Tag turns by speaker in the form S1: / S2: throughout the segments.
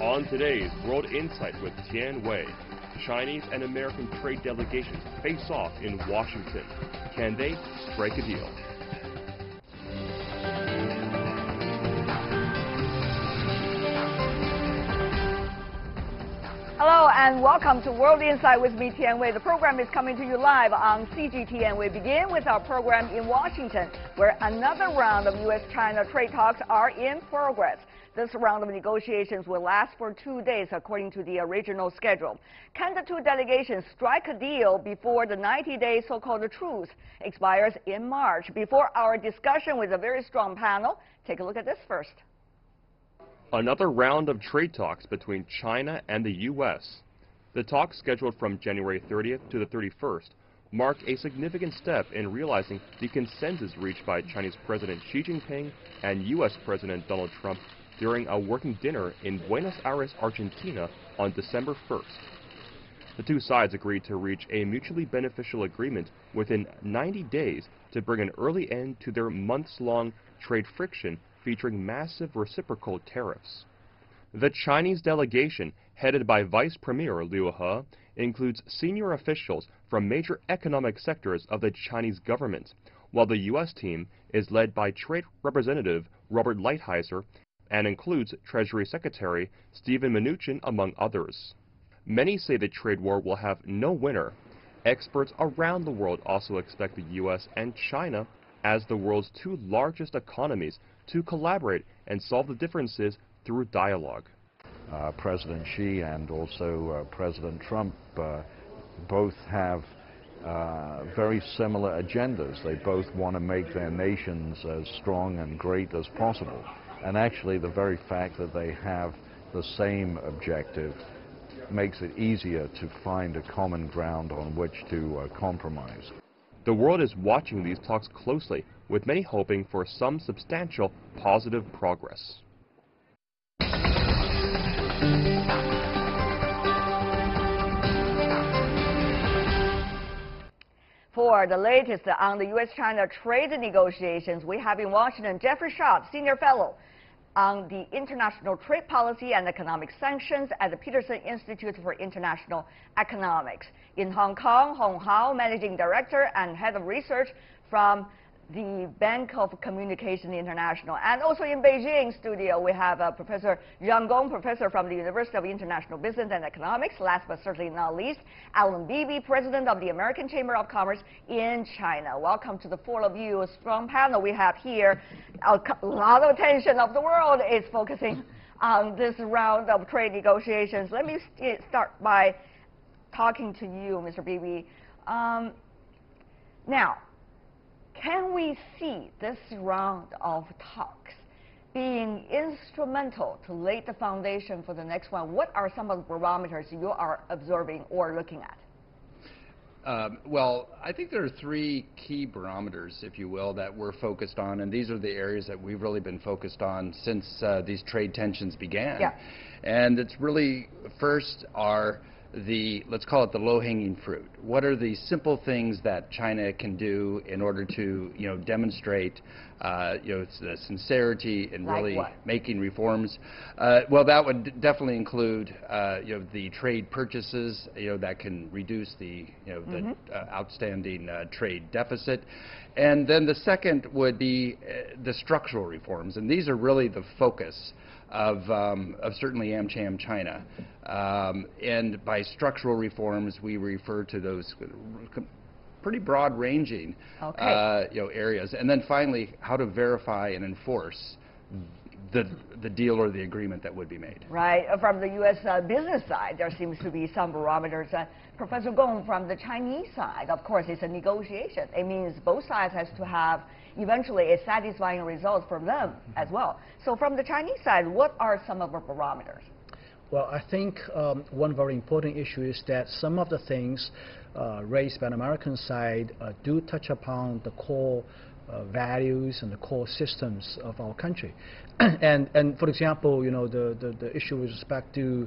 S1: On today's World Insight with Tian Wei, Chinese and American trade delegations face off in Washington. Can they strike a deal?
S2: Hello and welcome to World Insight with me, Tian Wei. The program is coming to you live on CGTN. We begin with our program in Washington, where another round of U.S. China trade talks are in progress. This round of negotiations will last for 2 days, according to the original schedule. Can the two delegations strike a deal before the 90-day so-called truce expires in March? Before our discussion with a very strong panel, take a look at this first.
S1: Another round of trade talks between China and the U.S. The talks, scheduled from January 30th to the 31st, mark a significant step in realizing the consensus reached by Chinese President Xi Jinping and U.S. President Donald Trump during a working dinner in Buenos Aires, Argentina on December 1st. The two sides agreed to reach a mutually beneficial agreement within 90 days to bring an early end to their months-long trade friction featuring massive reciprocal tariffs. The Chinese delegation, headed by Vice Premier Liu He, includes senior officials from major economic sectors of the Chinese government, while the U.S. team is led by Trade Representative Robert Lighthizer and includes Treasury Secretary Steven Mnuchin, among others. Many say the trade war will have no winner. Experts around the world also expect the U.S. and China, as the world's two largest economies, to collaborate and solve the differences through dialogue.
S3: President Xi and also President Trump both have very similar agendas. They both want to make their nations as strong and great as possible. And actually, the very fact that they have the same objective makes it easier to find a common ground on which to compromise.
S1: The world is watching these talks closely, with many hoping for some substantial positive progress.
S2: For the latest on the U.S.-China trade negotiations, we have in Washington Jeffrey Schaub, Senior Fellow on the International Trade Policy and Economic Sanctions at the Peterson Institute for International Economics. In Hong Kong, Hong Hao, Managing Director and Head of Research from the Bank of Communication International. And also in Beijing studio, we have Professor Zhang Gong, Professor from the University of International Business and Economics. Last but certainly not least, Alan Beebe, President of the American Chamber of Commerce in China. Welcome to the four of you. A strong panel we have here. A lot of attention of the world is focusing on this round of trade negotiations. Let me start by talking to you, Mr. Beebe. Now, can we see this round of talks being instrumental to lay the foundation for the next one? What are some of the barometers you are observing or looking at?
S4: Well, I think there are three key barometers, if you will, that we're focused on, and these are the areas that we've really been focused on since these trade tensions began.
S2: Yeah.
S4: And it's really, first are the, let's call it the low-hanging fruit. What are the simple things that China can do in order to, demonstrate, the sincerity in really making reforms? Well, that would definitely include, the trade purchases, that can reduce the, the outstanding trade deficit. And then the second would be the structural reforms, and these are really the focus of certainly AmCham China. And by structural reforms, we refer to those pretty broad-ranging areas. And then finally, how to verify and enforce the deal or the agreement that would be made.
S2: Right. From the U.S. Business side, there seems to be some barometers. Professor Gong, from the Chinese side, of course, it's a negotiation. It means both sides has to have eventually a satisfying result from them as well. So from the Chinese side, what are some of our barometers?
S5: Well, I think one very important issue is that some of the things raised by the American side do touch upon the core values and the core systems of our country. and for example, the issue with respect to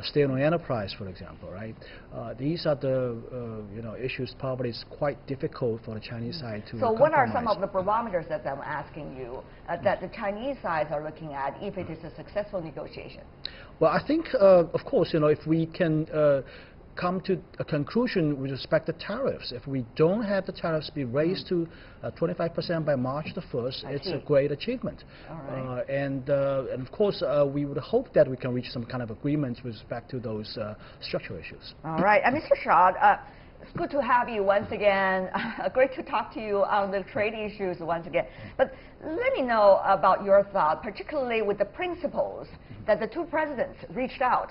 S5: state-owned enterprise, for example, right? These are the issues probably is quite difficult for the Chinese side to
S2: So what are some
S5: compromise.
S2: of the barometers that I'm asking you that the Chinese sides are looking at if it is a successful negotiation?
S5: Well, I think, of course, if we can come to a conclusion with respect to tariffs, if we don't have the tariffs be raised to 25% by March the 1st, it's a great achievement.
S2: All right.
S5: And of course, we would hope that we can reach some kind of agreement with respect to those structural issues.
S2: All right. And Mr. Shah, it's good to have you once again. Great to talk to you on the trade issues once again. But let me know about your thought, particularly with the principles that the two presidents reached out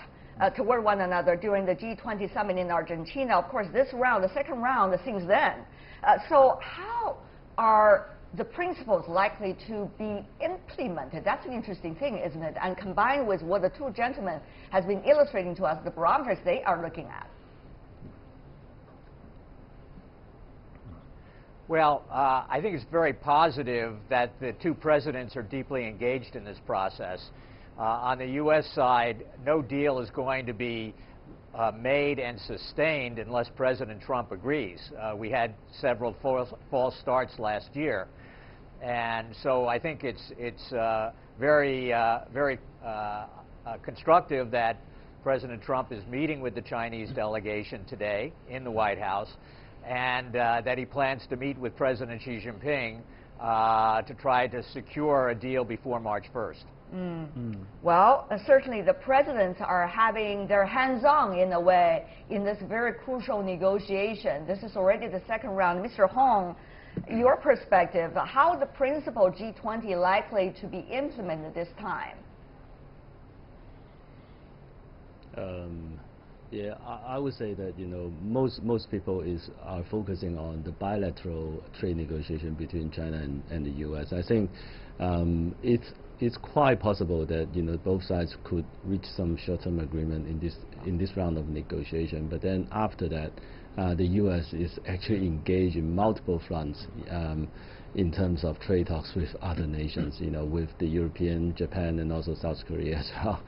S2: toward one another during the G20 summit in Argentina. Of course, this round, the second round, since then. So how are the principles likely to be implemented? That's an interesting thing, isn't it? And combined with what the two gentlemen has been illustrating to us, the barometers they are looking at.
S6: Well, I think it's very positive that the two presidents are deeply engaged in this process. On the U.S. side, no deal is going to be made and sustained unless President Trump agrees. We had several false starts last year. And so I think it's very constructive that President Trump is meeting with the Chinese delegation today in the White House, and that he plans to meet with President Xi Jinping to try to secure a deal before March 1st.
S2: Well, certainly the presidents are having their hands-on, in a way, in this very crucial negotiation. This is already the second round. Mr. Hong, your perspective, how the principle G20 likely to be implemented this time?
S7: Yeah, I would say that most people are focusing on the bilateral trade negotiation between China and the U.S. I think it's quite possible that both sides could reach some short-term agreement in this round of negotiation. But then after that, the U.S. is actually engaged in multiple fronts in terms of trade talks with other nations, with the European, Japan, and also South Korea as well.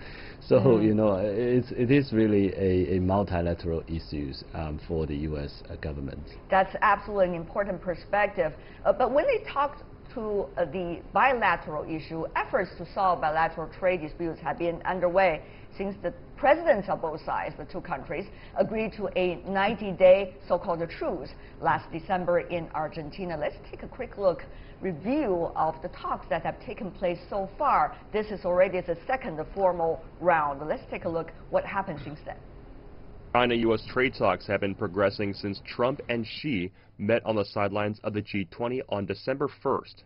S7: So, it is really a multilateral issues for the U.S. government.
S2: That's absolutely an important perspective. But when they talked to the bilateral issue, efforts to solve bilateral trade disputes have been underway since the presidents of both sides, the two countries, agreed to a 90-day so-called truce last December in Argentina. Let's take a quick look, review of the talks that have taken place so far. This is already the second formal round. Let's take a look what happened since then.
S1: China-U.S. trade talks have been progressing since Trump and Xi met on the sidelines of the G20 on December 1st.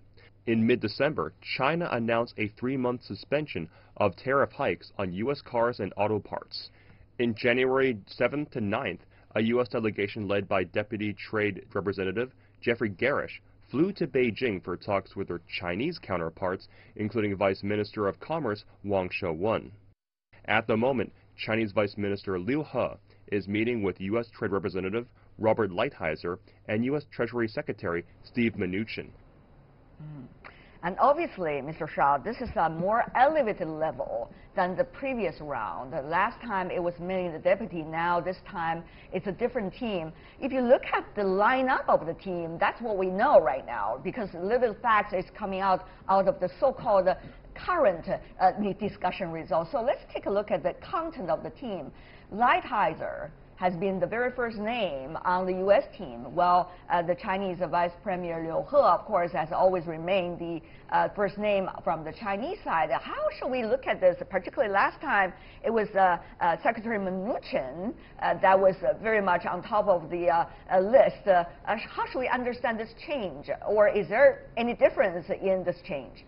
S1: In mid-December, China announced a 3-month suspension of tariff hikes on U.S. cars and auto parts. In January 7th to 9th, a U.S. delegation led by Deputy Trade Representative Jeffrey Garish flew to Beijing for talks with their Chinese counterparts, including Vice Minister of Commerce Wang Shouwen. At the moment, Chinese Vice Minister Liu He is meeting with U.S. Trade Representative Robert Lighthizer and U.S. Treasury Secretary Steven Mnuchin.
S2: And obviously, Mr. Shah, this is a more elevated level than the previous round. Last time it was mainly the deputy. Now this time it's a different team. If you look at the lineup of the team, that's what we know right now, because little facts is coming out of the so-called current discussion results. So let's take a look at the content of the team. Lighthizer has been the very first name on the U.S. team, while the Chinese Vice Premier Liu He, of course, has always remained the first name from the Chinese side. How should we look at this? Particularly last time, it was Secretary Mnuchin that was very much on top of the list. How should we understand this change? Or is there any difference in this change?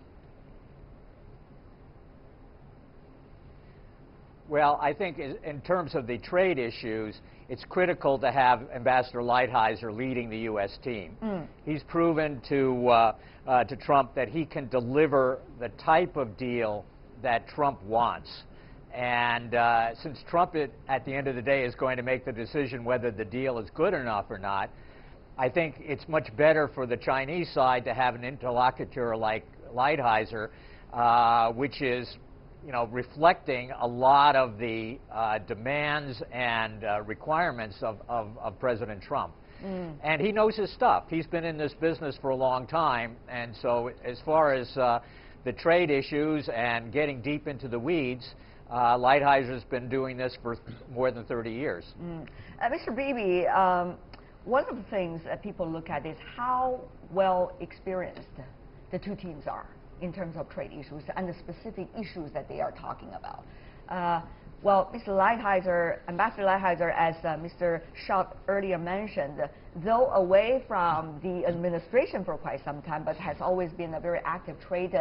S6: Well, I think in terms of the trade issues, it's critical to have Ambassador Lighthizer leading the U.S. team. He's proven to Trump that he can deliver the type of deal that Trump wants. And since Trump, at the end of the day, is going to make the decision whether the deal is good enough or not, I think it's much better for the Chinese side to have an interlocutor like Lighthizer, which is, reflecting a lot of the demands and requirements of President Trump. And he knows his stuff. He's been in this business for a long time, and so as far as the trade issues and getting deep into the weeds, Lighthizer been doing this for more than 30 years.
S2: Mr. Beebe, one of the things that people look at is how well experienced the two teams are in terms of trade issues and the specific issues that they are talking about. Well, Mr. Lighthizer, Ambassador Lighthizer, as Mr. Schaub earlier mentioned, though away from the administration for quite some time, but has always been a very active trade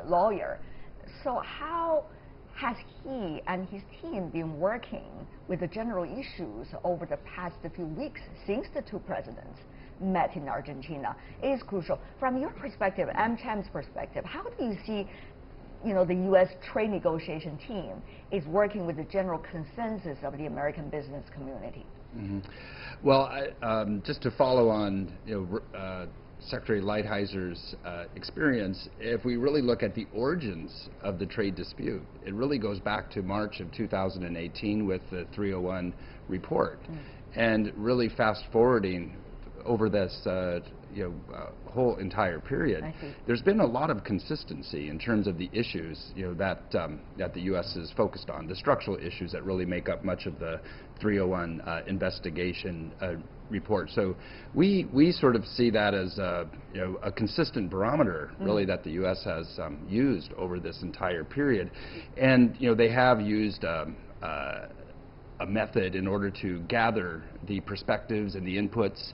S2: lawyer. So how has he and his team been working with the general issues over the past few weeks since the two presidents met in Argentina? It is crucial. From your perspective, AmCham's perspective, how do you see the U.S. trade negotiation team is working with the general consensus of the American business community?
S4: Well, just to follow on Secretary Lighthizer's experience, if we really look at the origins of the trade dispute, it really goes back to March of 2018 with the 301 report. And really fast forwarding over this whole entire period, there's been a lot of consistency in terms of the issues that the U.S. is focused on, the structural issues that really make up much of the 301 investigation report. So we sort of see that as a consistent barometer, really, that the U.S. has used over this entire period, and they have used a method in order to gather the perspectives and the inputs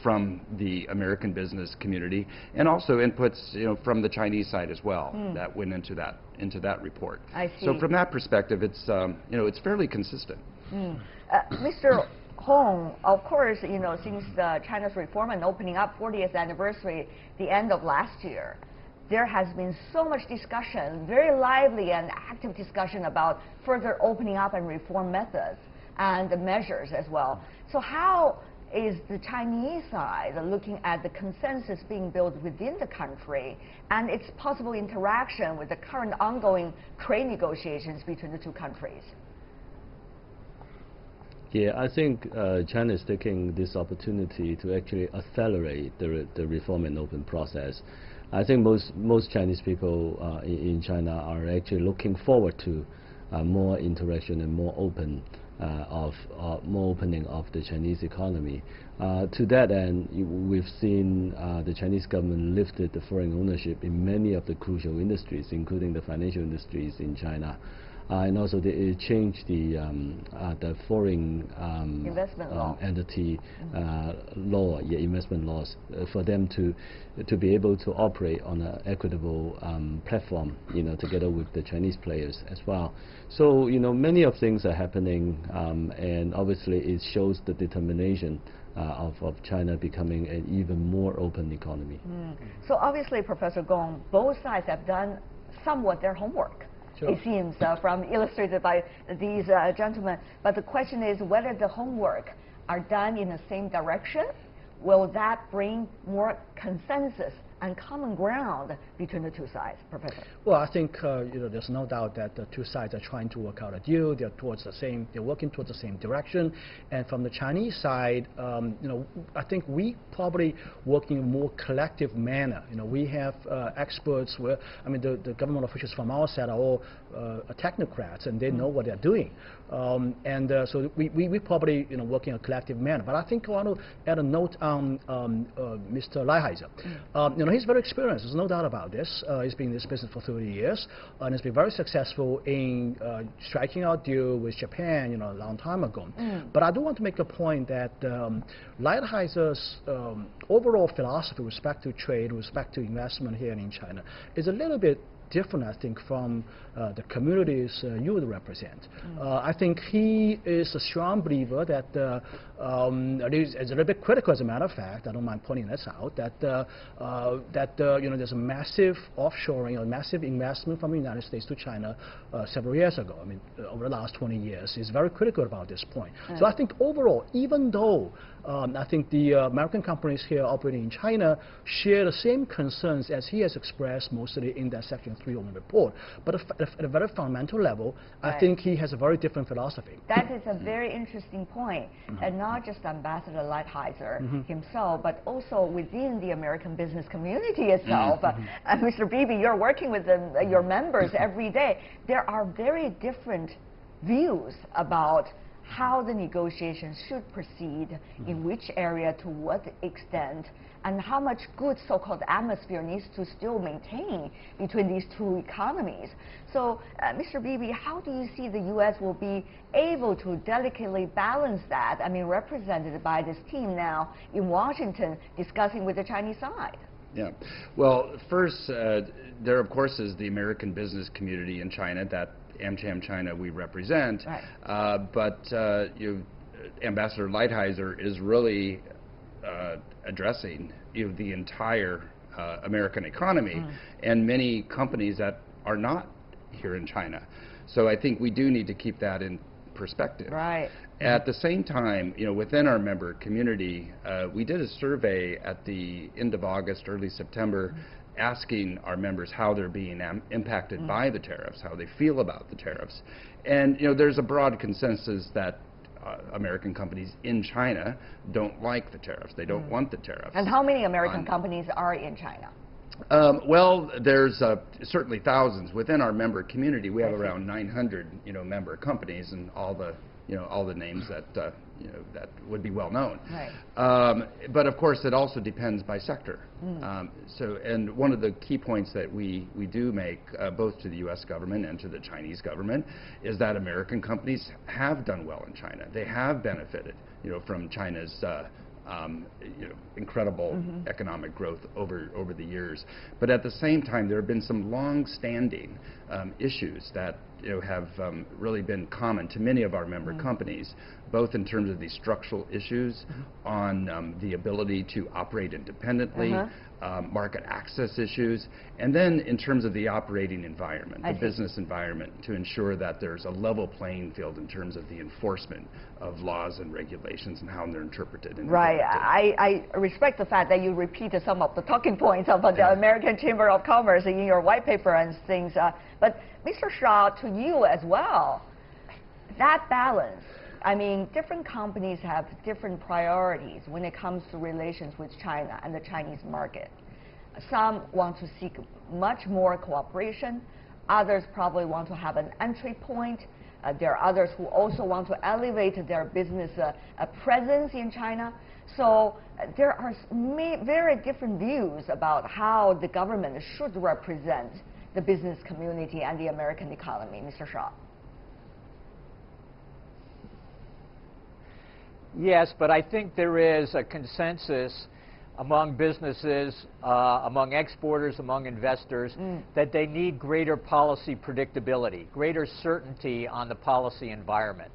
S4: from the American business community, and also inputs from the Chinese side as well that went into that report.
S2: I see.
S4: So from that perspective, it's it's fairly consistent.
S2: Mr. Hong, of course, since China's reform and opening up 40th anniversary, the end of last year, there has been so much discussion, very lively and active discussion about further opening up and reform methods and the measures as well. So how is the Chinese side looking at the consensus being built within the country and its possible interaction with the current ongoing trade negotiations between the two countries?
S7: Yeah, I think China is taking this opportunity to actually accelerate the reform and open process. I think most Chinese people in China are actually looking forward to more interaction and more opening of the Chinese economy. To that end, we've seen the Chinese government lifted the foreign ownership in many of the crucial industries, including the financial industries in China. And also they changed the foreign
S2: investment law.
S7: Entity law, investment laws, for them to be able to operate on an equitable platform, together with the Chinese players as well. So many of things are happening, and obviously it shows the determination of China becoming an even more open economy.
S2: So obviously, Professor Gong, both sides have done somewhat their homework. Sure. It seems, from illustrated by these gentlemen. But the question is whether the homework are done in the same direction. Will that bring more consensus and common ground between the two sides, Professor?
S5: Well, I think there's no doubt that the two sides are trying to work out a deal. They're working towards the same direction. And from the Chinese side, I think we probably working in a more collective manner. We have experts the government officials from our side are all technocrats, and they know what they're doing. So we probably working in a collective manner. But I think I want to add a note on Mr. Lighthizer. He's very experienced. There's no doubt about this. He's been in this business for 30 years, and has been very successful in striking out a deal with Japan, a long time ago. But I do want to make a point that Lighthizer's overall philosophy with respect to trade, with respect to investment here in China, is a little bit different, I think, from the communities you would represent. I think he is a strong believer that is a little bit critical, as a matter of fact. I don't mind pointing this out. That there's a massive offshoring or massive investment from the United States to China several years ago. I mean, over the last 20 years, he's very critical about this point. So I think overall, even though I think the American companies here operating in China share the same concerns as he has expressed mostly in that Section 301 report. But at a very fundamental level, I think he has a very different philosophy.
S2: That is a very interesting point. And not just Ambassador Lighthizer himself, but also within the American business community itself. Mr. Beebe, you're working with your members every day. There are very different views about how the negotiations should proceed, in which area, to what extent, and how much good so-called atmosphere needs to still maintain between these two economies. So, Mr. Beebe, how do you see the U.S. will be able to delicately balance that? I mean, represented by this team now in Washington discussing with the Chinese side.
S4: Yeah. Well, first, there, of course, is the American business community in China that AmCham China we represent, but Ambassador Lighthizer is really addressing the entire American economy and many companies that are not here in China. So I think we do need to keep that in perspective.
S2: Right.
S4: At the same time, within our member community, we did a survey at the end of August, early September, asking our members how they're being impacted by the tariffs, how they feel about the tariffs. And there's a broad consensus that American companies in China don't like the tariffs. They don't want the tariffs.
S2: And how many American companies are in China?
S4: Well, there's certainly thousands. Within our member community, we have around 900 member companies, and all the names that that would be well known.
S2: Right.
S4: But of course, it also depends by sector. And one of the key points that we do make, both to the U.S. government and to the Chinese government, is that American companies have done well in China. They have benefited, from China's incredible economic growth over the years. But at the same time, there have been some long-standing issues that have really been common to many of our member companies, both in terms of the structural issues on the ability to operate independently, market access issues, and then in terms of the operating environment, the business environment, to ensure that there's a level playing field in terms of the enforcement of laws and regulations and how they're interpreted. And
S2: I respect the fact that you repeated some of the talking points of the American Chamber of Commerce in your white paper and things. But Mr. Shaw, to you as well, that balance. I mean, different companies have different priorities when it comes to relations with China and the Chinese market. Some want to seek much more cooperation. Others probably want to have an entry point. There are others who also want to elevate their business presence in China. So there are very different views about how the government should represent the business community and the American economy. Mr. Shaw.
S6: Yes, but I think there is a consensus among businesses, among exporters, among investors, that they need greater policy predictability, greater certainty on the policy environment.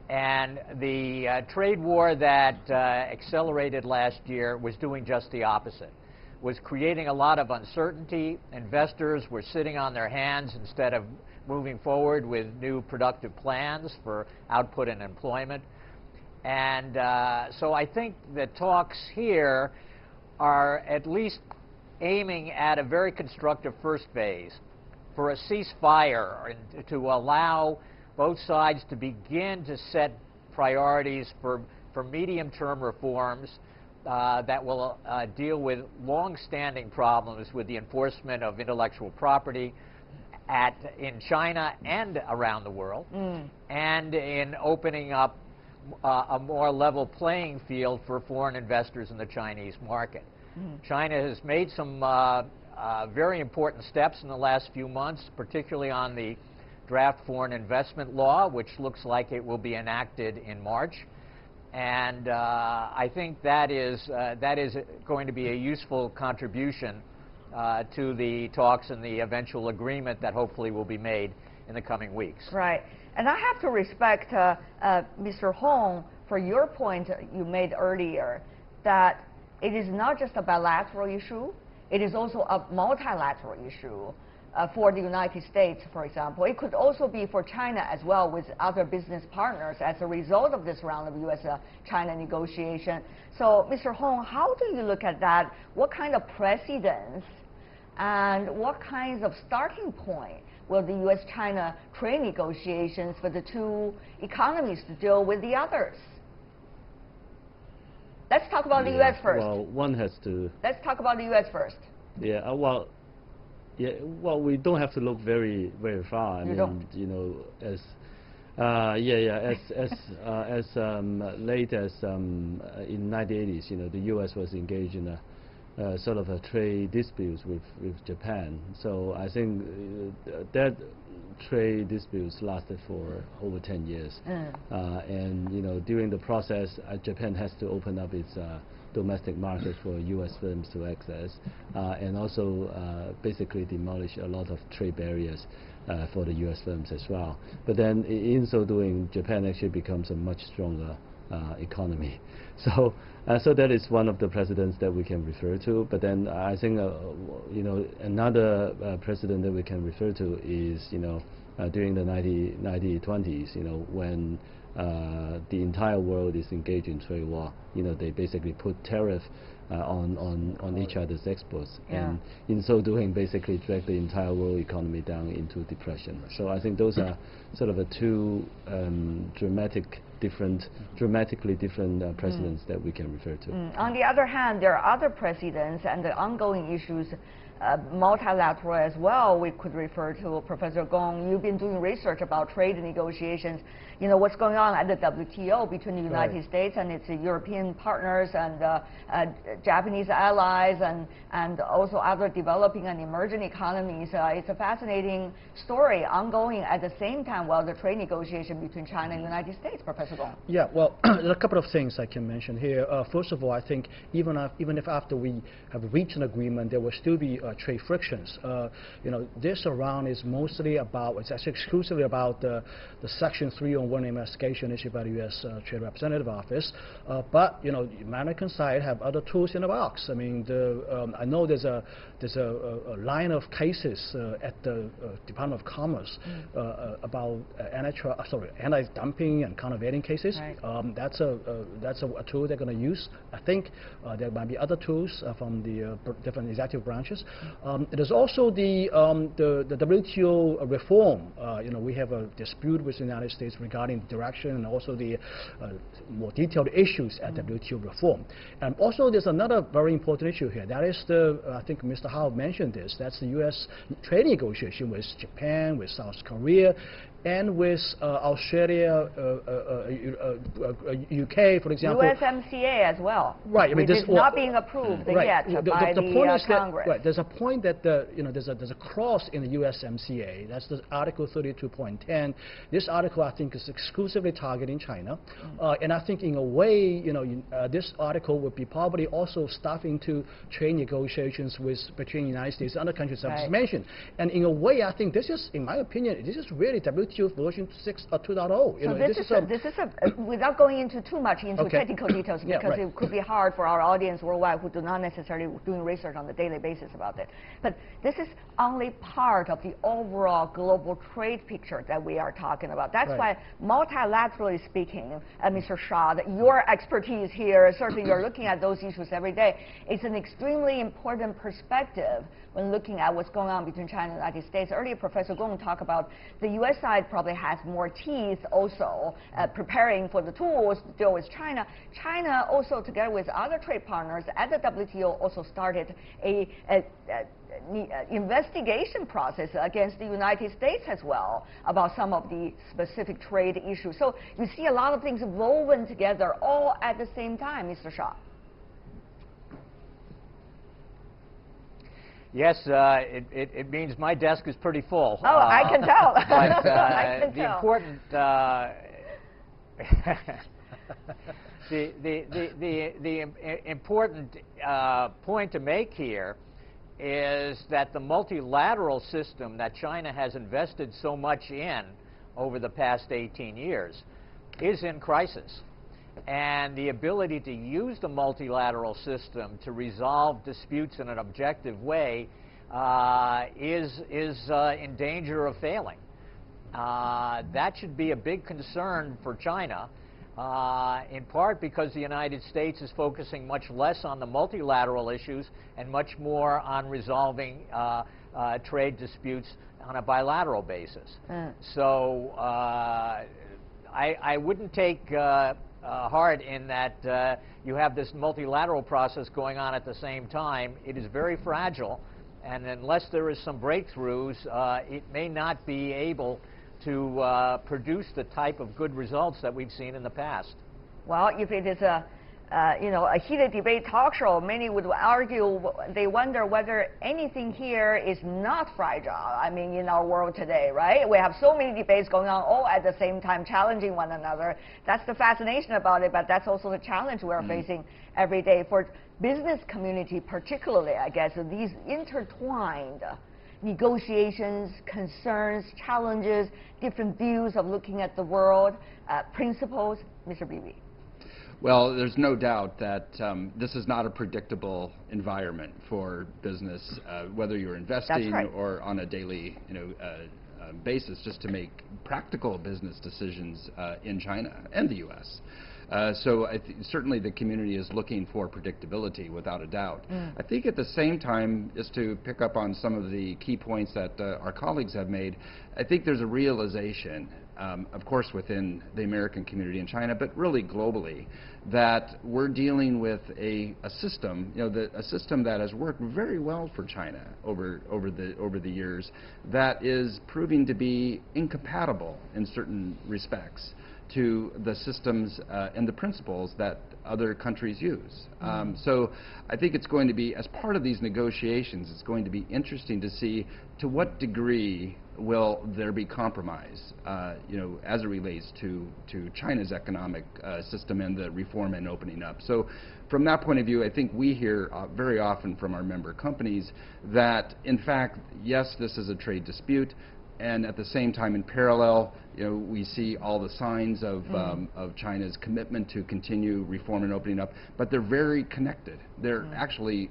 S6: And the trade war that accelerated last year was doing just the opposite, was creating a lot of uncertainty. Investors were sitting on their hands instead of moving forward with new productive plans for output and employment. And so I think the talks here are at least aiming at a very constructive first phase for a ceasefire and to allow both sides to begin to set priorities for medium-term reforms that will deal with long-standing problems with the enforcement of intellectual property in China and around the world, and in opening up a more level playing field for foreign investors in the Chinese market. China has made some very important steps in the last few months, particularly on the draft foreign investment law, which looks like it will be enacted in March. And I think that is going to be a useful contribution to the talks and the eventual agreement that hopefully will be made in the coming weeks.
S2: Right. And I have to respect Mr. Hong for your point you made earlier that it is not just a bilateral issue, it is also a multilateral issue. For the United States, for example. It could also be for China as well with other business partners as a result of this round of U.S.-China negotiation. So, Mr. Hong, how do you look at that? What kind of precedents and what kinds of starting point will the U.S.-China trade negotiations for the two economies to deal with the others? Let's talk about the U.S. first.
S7: Well, one has to...
S2: Let's talk about the U.S. first.
S7: Yeah, well, we don't have to look very, very far. I mean, you know, as late as in 1980s, you know, the U.S. was engaged in a sort of a trade disputes with Japan. So I think that trade disputes lasted for over 10 years. And you know, during the process, Japan has to open up its domestic market for U.S. firms to access, and also basically demolish a lot of trade barriers for the U.S. firms as well. But then in so doing, Japan actually becomes a much stronger economy. So that is one of the precedents that we can refer to. But then I think you know, another precedent that we can refer to is, you know, during the 1920s, you know, when the entire world is engaged in trade war. You know, they basically put tariff on each other's exports, and in so doing, basically drag the entire world economy down into depression. So I think those are sort of two dramatically different precedents that we can refer to.
S2: On the other hand, there are other precedents and the ongoing issues. Multilateral as well, we could refer to. Professor Gong, you've been doing research about trade negotiations. You know, what's going on at the WTO between the United States and its European partners and Japanese allies and also other developing and emerging economies. It's a fascinating story ongoing at the same time while the trade negotiation between China and the United States. Professor Gong.
S5: Yeah, well, there are a couple of things I can mention here. First of all, I think even if after we have reached an agreement, there will still be trade frictions. You know, this round is mostly about, it's actually exclusively about the Section 301 investigation issued by the U.S. Trade Representative Office. But, you know, the American side have other tools in the box. I mean, I know there's a line of cases at the Department of Commerce about anti-dumping and countervailing cases. Right. That's a tool they're going to use. I think there might be other tools from the different executive branches. There's also the WTO reform. You know, we have a dispute with the United States regarding the direction and also the more detailed issues at WTO reform. And also, there's another very important issue here. That is I think Mr. Howe mentioned this. That's the U.S. trade negotiation with Japan, with South Korea, and with Australia, UK, for example.
S2: USMCA as well.
S5: Right. I mean,
S2: this is not being approved yet by the Congress.
S5: Right. There's a point that there's a clause in the USMCA. That's the Article 32.10. This article, I think, is exclusively targeting China, and I think in a way, you know, this article would be probably also stuffing to trade negotiations between the United States and other countries I've just mentioned. And in a way, I think this is, in my opinion, this is really WTO version 2.0.
S2: So this is without going into too much into technical details, because it could be hard for our audience worldwide who do not necessarily doing research on a daily basis about it. But this is only part of the overall global trade picture that we are talking about. That's why, multilaterally speaking, Mr. Shah, that your expertise here, certainly you're looking at those issues every day. It's an extremely important perspective when looking at what's going on between China and the United States. Earlier, Professor Gong talked about the U.S. side probably has more teeth also preparing for the tools to deal with China. China also, together with other trade partners at the WTO, also started a investigation process against the United States as well about some of the specific trade issues. So you see a lot of things woven together all at the same time, Mr. Shah.
S6: Yes, it means my desk is pretty full.
S2: Oh, I can tell.
S6: But
S2: I can
S6: the
S2: tell.
S6: important the important point to make here is that the multilateral system that China has invested so much in over the past 18 years is in crisis. And the ability to use the multilateral system to resolve disputes in an objective way is in danger of failing. That should be a big concern for China, in part because the United States is focusing much less on the multilateral issues and much more on resolving trade disputes on a bilateral basis. So I wouldn't take heart in that you have this multilateral process going on at the same time. It is very fragile, and unless there is some breakthroughs, it may not be able to produce the type of good results that we've seen in the past.
S2: Well, if it is a heated debate talk show, many would argue, they wonder whether anything here is not fragile. I mean, in our world today, right? We have so many debates going on all at the same time, challenging one another. That's the fascination about it, but that's also the challenge we're facing every day. For business community particularly, I guess, these intertwined negotiations, concerns, challenges, different views of looking at the world, principles. Mr. Bibi.
S4: Well, there's no doubt that this is not a predictable environment for business, whether you're investing or on a daily, basis, just to make practical business decisions in China and the U.S. So certainly the community is looking for predictability, without a doubt. I think at the same time, just to pick up on some of the key points that our colleagues have made, I think there's a realization, of course within the American community in China, but really globally, that we're dealing with a system, a system that has worked very well for China over the years, that is proving to be incompatible in certain respects to the systems and the principles that other countries use. So I think it's going to be, as part of these negotiations, it's going to be interesting to see to what degree will there be compromise, as it relates to China's economic system and the reform and opening up. So from that point of view, I think we hear very often from our member companies that, in fact, yes, this is a trade dispute, and at the same time, in parallel, we see all the signs of China's commitment to continue reform and opening up, but they're very connected. They're actually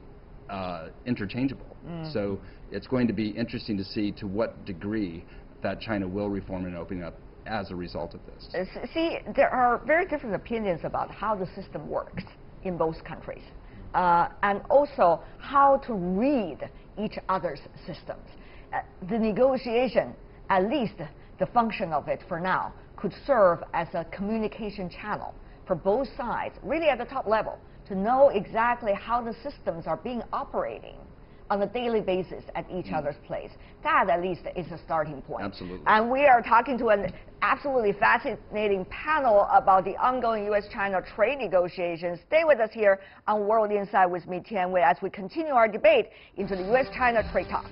S4: interchangeable. So it's going to be interesting to see to what degree that China will reform and open up as a result of this.
S2: See, there are very different opinions about how the system works in both countries, and also how to read each other's systems. The negotiation, at least the function of it for now, could serve as a communication channel for both sides, really at the top level, to know exactly how the systems are being operating on a daily basis at each other's place. That, at least, is a starting point.
S4: Absolutely.
S2: And we are talking to an absolutely fascinating panel about the ongoing U.S.-China trade negotiations. Stay with us here on World Insight with me, Tian Wei, as we continue our debate into the U.S.-China trade talks.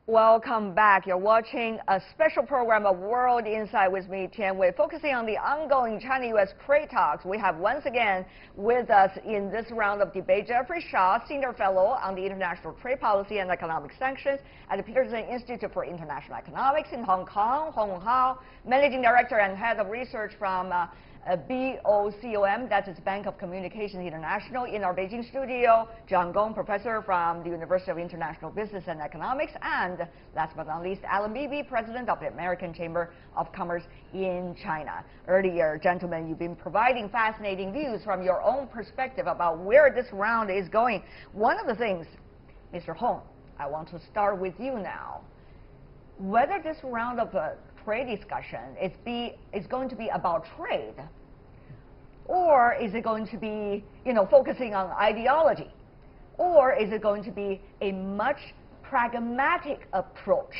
S2: Welcome back. You're watching a special program of World Insight with me, Tian Wei, focusing on the ongoing China-U.S. trade talks. We have once again with us in this round of debate Jeffrey Shaw, Senior Fellow on the International Trade Policy and Economic Sanctions at the Peterson Institute for International Economics in Hong Kong, Hong Hao, Managing Director and Head of Research from BOCOM, that is Bank of Communications International, in our Beijing studio, John Gong, Professor from the University of International Business and Economics, and last but not least, Alan Beebe, President of the American Chamber of Commerce in China. Earlier, gentlemen, you've been providing fascinating views from your own perspective about where this round is going. One of the things, Mr. Hong, I want to start with you now. Whether this round of trade discussion is going to be about trade, or is it going to be, focusing on ideology, or is it going to be a much pragmatic approach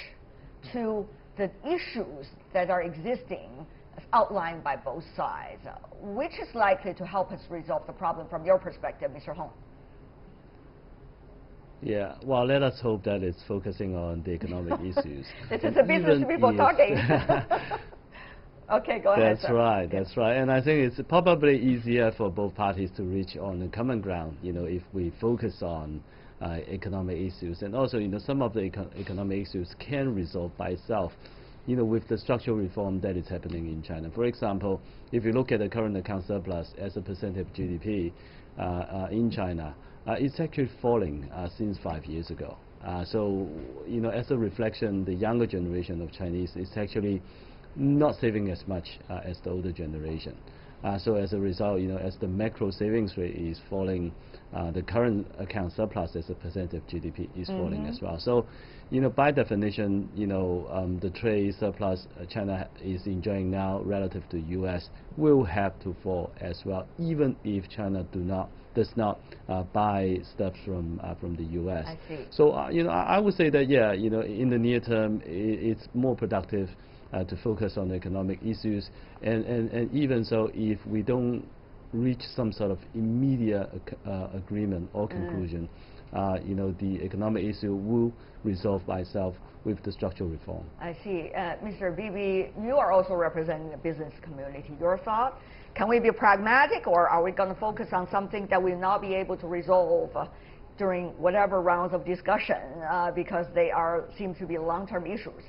S2: to the issues that are existing as outlined by both sides? Which is likely to help us resolve the problem from your perspective, Mr. Hong?
S7: Yeah, well, let us hope that it's focusing on the economic issues.
S2: This is the business people talking. Okay, go ahead.
S7: That's right, that's right. And I think it's probably easier for both parties to reach on a common ground, if we focus on economic issues. And also, some of the economic issues can resolve by itself, with the structural reform that is happening in China. For example, if you look at the current account surplus as a percentage of GDP in China, it's actually falling since 5 years ago. So, as a reflection, the younger generation of Chinese is actually not saving as much as the older generation. So as a result, as the macro savings rate is falling, the current account surplus as a percent of GDP is falling as well. So, by definition, the trade surplus China is enjoying now relative to U.S. will have to fall as well, even if China does not buy stuff from the U.S.
S2: I see.
S7: So, I would say that, yeah, in the near term, it's more productive to focus on economic issues, and even so, if we don't reach some sort of immediate agreement or conclusion, the economic issue will resolve by itself with the structural reform.
S2: I see. Mr. Bibi, you are also representing the business community. Your thought? Can we be pragmatic, or are we going to focus on something that we'll not be able to resolve during whatever rounds of discussion because they seem to be long-term issues?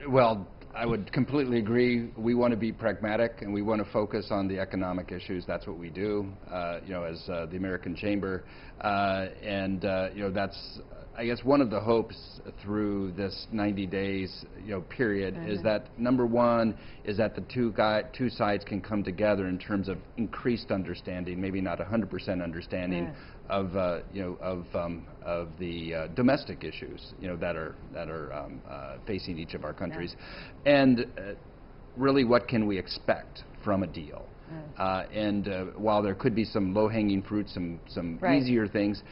S4: Well, I would completely agree. We want to be pragmatic, and we want to focus on the economic issues. That's what we do, as the American Chamber. That's, I guess, one of the hopes through this 90 days, period, is that number one is that the two sides can come together in terms of increased understanding, maybe not 100% understanding of the domestic issues, that are facing each of our countries, and really what can we expect from a deal. While there could be some low-hanging fruit, some easier things,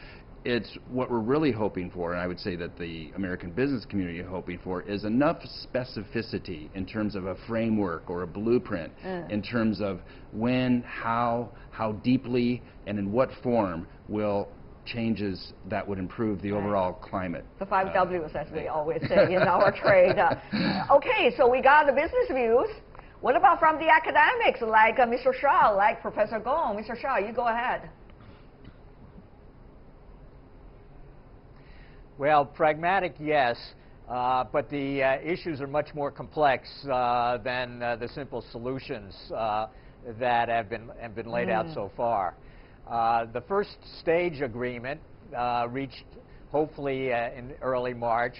S4: it's what we're really hoping for, and I would say that the American business community is hoping for, is enough specificity in terms of a framework or a blueprint in terms of when, how deeply, and in what form will changes that would improve the overall climate.
S2: The 5 Ws, as we always say in our trade. Okay, so we got the business views. What about from the academics, like Mr. Shah, like Professor Gong? Mr. Shah, you go ahead.
S6: Well, pragmatic, yes, but the issues are much more complex than the simple solutions that have been laid out so far. The first stage agreement, reached hopefully in early March,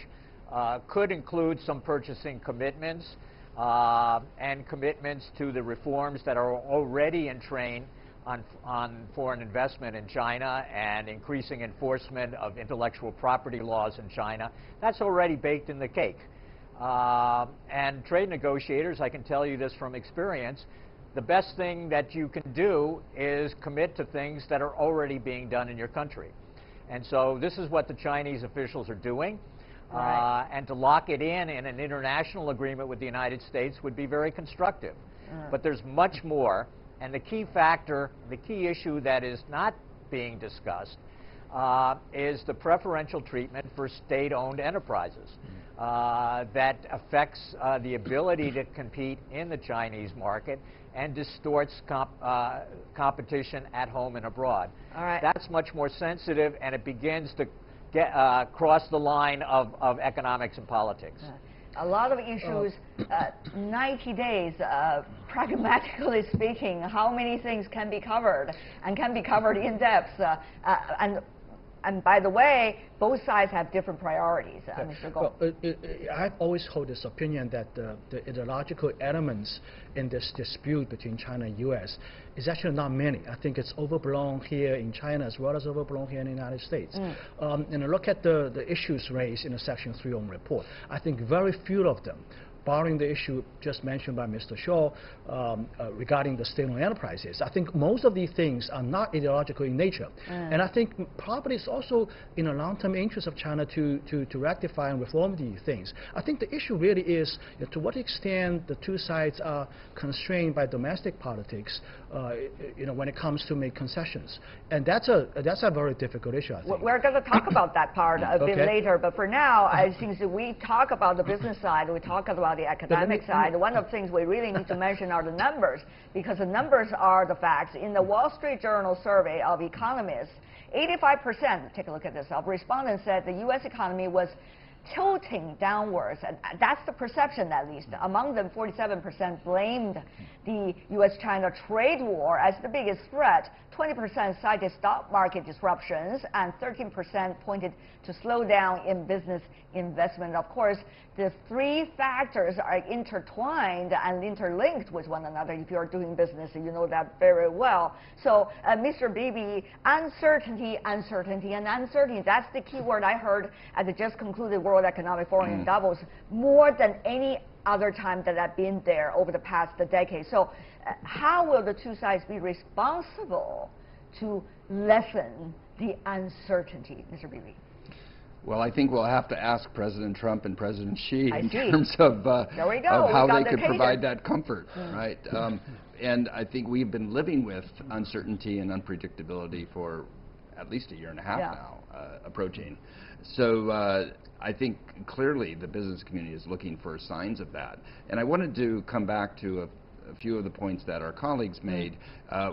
S6: could include some purchasing commitments and commitments to the reforms that are already in train on foreign investment in China and increasing enforcement of intellectual property laws in China. That's already baked in the cake. And trade negotiators, I can tell you this from experience, the best thing that you can do is commit to things that are already being done in your country. And so this is what the Chinese officials are doing. And to lock it in an international agreement with the United States would be very constructive. But there's much more. And the key factor, the key issue that is not being discussed is the preferential treatment for state-owned enterprises that affects the ability to compete in the Chinese market and distorts competition at home and abroad. That's much more sensitive, and it begins to cross the line of economics and politics.
S2: A lot of issues, 90 days, pragmatically speaking, how many things can be covered and can be covered in depth? And by the way, both sides have different priorities, Mr. Gong.
S5: Well, I've always held this opinion that the ideological elements in this dispute between China and U.S. is actually not many. I think it's overblown here in China as well as overblown here in the United States. And look at the issues raised in the Section 301 report. I think very few of them barring the issue just mentioned by Mr. Shaw regarding the state-owned enterprises, I think most of these things are not ideological in nature. And I think probably it's also in the long-term interest of China to rectify and reform these things. I think the issue really is to what extent the two sides are constrained by domestic politics when it comes to make concessions. And that's a very difficult issue, I think.
S2: We're going to talk about that part a bit later, but for now, I think that we talk about the business side, we talk about the academic side. One of the things we really need to mention are the numbers, because the numbers are the facts. In the Wall Street Journal survey of economists, 85%, take a look at this, of respondents said the U.S. economy was tilting downwards, and that's the perception at least. Among them, 47% blamed the U.S.-China trade war as the biggest threat. 20% cited stock market disruptions, and 13% pointed to slowdown in business investment. Of course, the three factors are intertwined and interlinked with one another. If you're doing business, you know that very well. So, Mr. Bibi, uncertainty, uncertainty, and uncertainty. That's the key word I heard at the just concluded World Economic Forum in Davos, more than any other time that I've been there over the past decade. So how will the two sides be responsible to lessen the uncertainty, Mr. Bibi?
S4: Well, I think we'll have to ask President Trump and President Xi in terms of how they could provide that comfort, right? And I think we've been living with uncertainty and unpredictability for at least a year and a half now, approaching. So I think clearly the business community is looking for signs of that. And I wanted to come back to a few of the points that our colleagues made.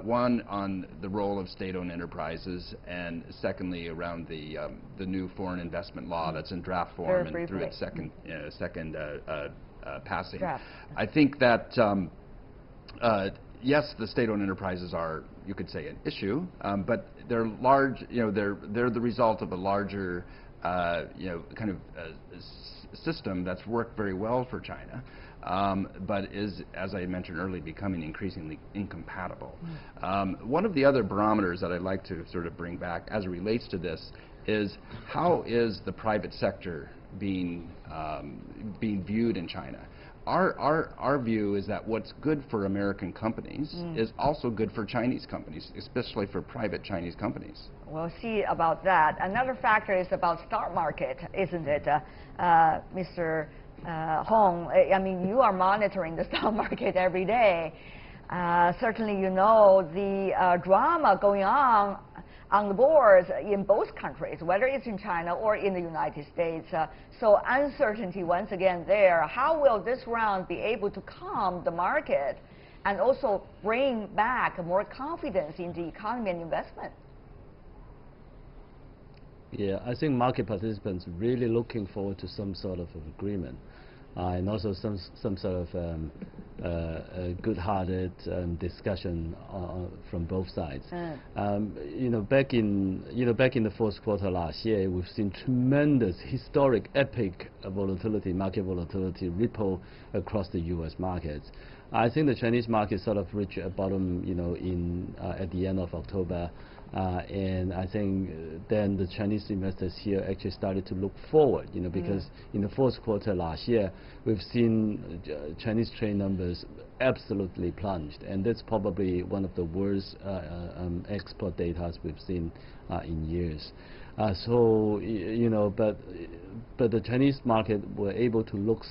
S4: One on the role of state-owned enterprises, and secondly around the new foreign investment law that's in draft form and through its second passing. I think that yes, the state-owned enterprises are, you could say, an issue, but they're large. They're the result of a larger kind of system that's worked very well for China, but is, as I mentioned earlier, becoming increasingly incompatible. One of the other barometers that I'd like to sort of bring back as it relates to this is how is the private sector being viewed in China? Our view is that what's good for American companies is also good for Chinese companies, especially for private Chinese companies.
S2: We'll see about that. Another factor is about stock market, isn't it, Mr. Hong? I mean, you are monitoring the stock market every day. Certainly, you know the drama going on the boards in both countries, whether it's in China or in the United States. So uncertainty once again there. How will this round be able to calm the market and also bring back more confidence in the economy and investment?
S7: Yeah, I think market participants really looking forward to some sort of agreement. And also some sort of good-hearted discussion from both sides. Back in the fourth quarter last year, we've seen tremendous, historic, epic volatility, market volatility ripple across the U.S. markets. I think the Chinese market sort of reached a bottom, at the end of October. And I think then the Chinese investors here actually started to look forward, because in the fourth quarter last year, we've seen Chinese trade numbers absolutely plunged, and that's probably one of the worst export data we've seen in years. But the Chinese market were able to look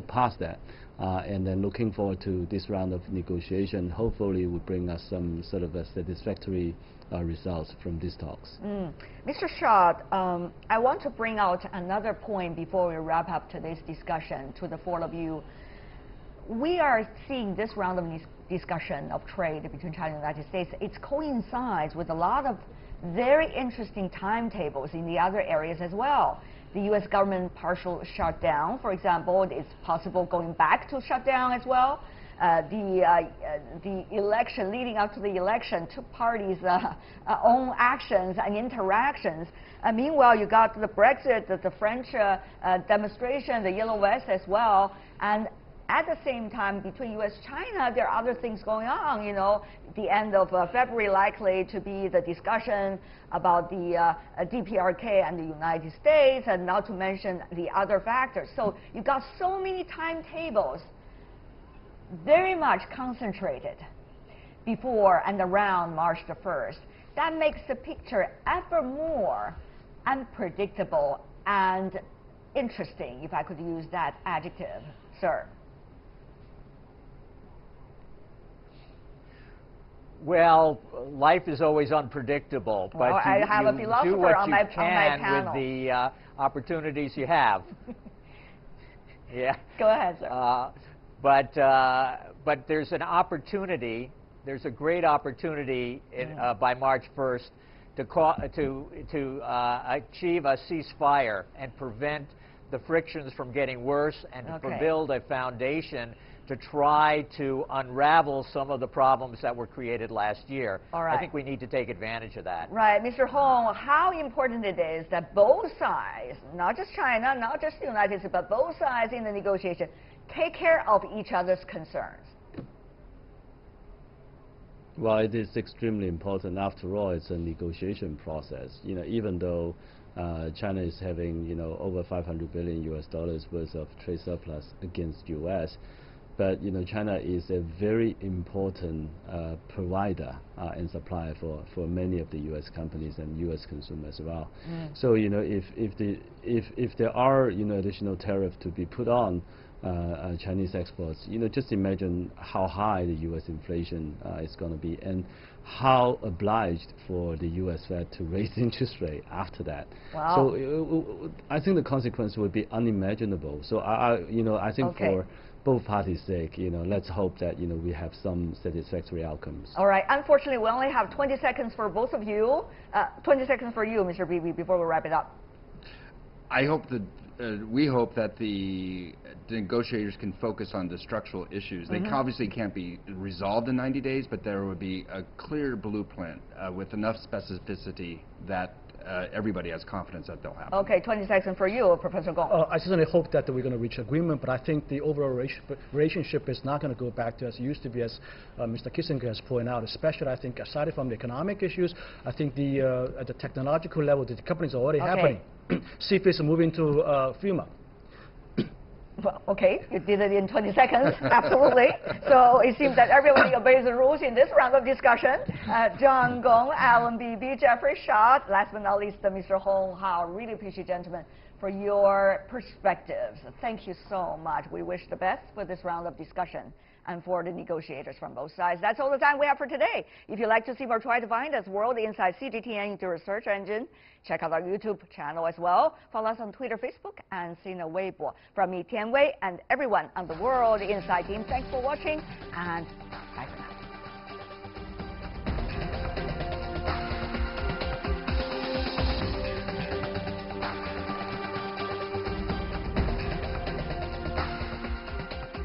S7: past that, and then looking forward to this round of negotiation. Hopefully, will bring us some sort of a satisfactory results from these talks.
S2: Mr. Shaw, I want to bring out another point before we wrap up today's discussion to the four of you. We are seeing this round of discussion of trade between China and the United States. It coincides with a lot of very interesting timetables in the other areas as well. The U.S. government partial shutdown, for example, it's possible going back to shutdown as well. The election, leading up to the election, two parties' own actions and interactions. Meanwhile, you got the Brexit, the French demonstration, the Yellow Vest as well. And At the same time, between U.S. China, there are other things going on. You know, the end of February likely to be the discussion about the DPRK and the United States, and not to mention the other factors. So you've got so many timetables very much concentrated before and around March the 1st. That makes the picture ever more unpredictable and interesting, if I could use that adjective, sir.
S6: Well, life is always unpredictable, but
S2: well, I have a
S6: you
S2: philosopher
S6: do what
S2: on
S6: you
S2: my
S6: can
S2: panel.
S6: with the opportunities you have. Yeah.
S2: Go ahead, sir.
S6: But there's an opportunity. There's a great opportunity by March 1st to achieve a ceasefire and prevent the frictions from getting worse, and to build a foundation to try to unravel some of the problems that were created last year.
S2: All right.
S6: I think we need to take advantage of that.
S2: Right. Mr. Hong, how important it is that both sides, not just China, not just the United States, but both sides in the negotiation, take care of each other's concerns?
S7: Well, it is extremely important. After all, it's a negotiation process. You know, even though China is having, you know, over $500 billion worth of trade surplus against U.S., but you know, China is a very important provider and supplier for many of the U.S. companies and U.S. consumers as well. So you know, if there are, you know, additional tariff to be put on Chinese exports, you know, just imagine how high the U.S. inflation is going to be, and how obliged for the U.S. Fed to raise interest rate after that.
S2: Wow.
S7: So I think the consequence would be unimaginable. So I think for both parties' sake, you know, let's hope that, you know, we have some satisfactory outcomes.
S2: All right. Unfortunately, we only have 20 seconds for both of you. 20 seconds for you, Mr. Beebe, before we wrap it up.
S4: I hope that we hope that the negotiators can focus on the structural issues. They obviously can't be resolved in 90 days, but there would be a clear blueprint with enough specificity that everybody has confidence that they'll happen.
S2: Okay, 20 seconds for you, Professor Gong.
S5: I certainly hope that we're going to reach agreement, but I think the overall relationship is not going to go back to as it used to be, as Mr. Kissinger has pointed out. Especially, I think, aside from the economic issues, I think at the technological level, the companies are already happening. CFIUS is moving to FEMA.
S2: Well, okay, you did it in 20 seconds, absolutely. So it seems that everybody obeys the rules in this round of discussion. John Gong, Alan Beebe, Jeffrey Schott, last but not least, Mr. Hong Hao. Really appreciate, gentlemen, for your perspectives. Thank you so much. We wish the best for this round of discussion and for the negotiators from both sides. That's all the time we have for today. If you'd like to see more, try to find us, World Inside CGTN into our search engine. Check out our YouTube channel as well. Follow us on Twitter, Facebook, and Sina Weibo. From me, Tian Wei, and everyone on the World Inside team, thanks for watching, and